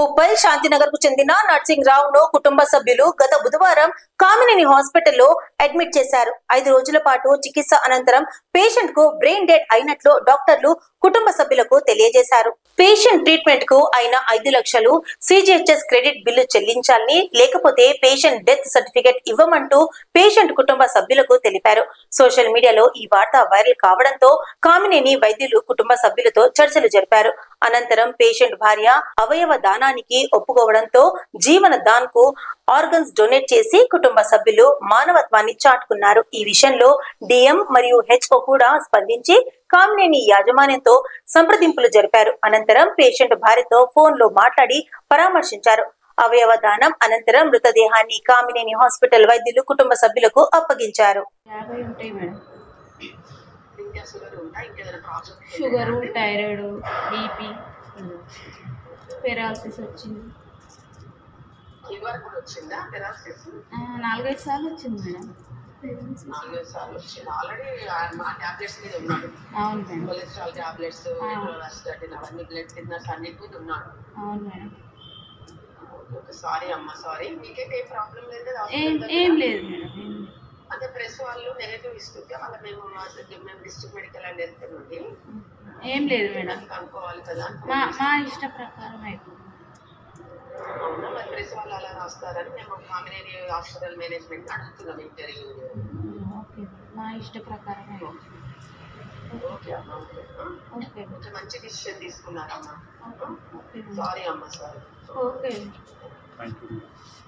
ఉప్పల్ శాంతినగర్ కు చెందిన నర్సింగ్ రావును కుటుంబ సభ్యులు గత బుధవారం కామినేని హాస్పిటల్లో అడ్మిట్ చేశారు. 5 రోజుల పాటు చికిత్స అనంతరం పేషెంట్ కు బ్రెయిన్ డెడ్ అయినట్లు డాక్టర్లు కుటుంబ సభ్యులకు తెలియజేశారు. పేషెంట్ ట్రీట్మెంట్ కు అయిన 5 లక్షలు సిజిహెచ్ఎస్ క్రెడిట్ బిల్లు చెల్లించాలని, లేకపోతే పేషెంట్ డెత్ సర్టిఫికెట్ ఇవ్వమంటూ పేషెంట్ కుటుంబ సభ్యులకు తెలిపారు. సోషల్ మీడియాలో ఈ వార్త వైరల్ కావడంతో కామినేని వైద్యులు కుటుంబ సభ్యులతో చర్చలు జరిపారు. అనంతరం పేషెంట్ భార్య అవయవ దానానికి ఒప్పుకోవడంతో జీవన దాన్ కు ఆర్గన్స్ డొనేట్ చేసి కుటుంబ సభ్యులు మానవత్వాన్ని చాటుకున్నారు. ఈ విషయంలో డిఎం మరియు హెచ్ఓ కూడా స్పందించి కామినేని యాజమాన్యంతో సంప్రదింపులు జరిపారు. అనంతరం పేషెంట్ భార్యతో ఫోన్ లో మాట్లాడి పరామర్శించారు. అవయవ దానం అనంతరం మృతదేహాన్ని కామినేని హాస్పిటల్ వైద్యులు కుటుంబ సభ్యులకు అప్పగించారు. షుగర్, థైరాయిడ్, బీపీ, పెరాలసిస్ వచ్చింది. 4-5 సార్లు వచ్చింది మేడం. అవును మేడం. అవును మేడం. ఏం లేదు మేడం. అంటే ప్రెస్ వాళ్ళు నెగటివ్ ఇస్తుంటే వాళ్ళ మేము డిస్ట్రిక్ట్ మెడికల్ అండ్ హెల్త్ నుండి ఏం లేదు మేడం. కనుక్కోవాలి కదా, మా ఇష్ట ప్రకారం అయిపోయింది. అవునా? మరి ప్రెస్ వాళ్ళు అలా రాస్తారని మేము కామినేని హాస్పిటల్ మేనేజ్మెంట్ అడుగుతున్నాం ఇంటర్వ్యూ. ఓకే, మా ఇష్ట ప్రకారం అయిపోయింది. ఓకే అమ్మా, ఓకే, కొంచెం మంచి డిసిషన్ తీసుకున్నారమ్మా. సారీ అమ్మా, సారీ. ఓకే.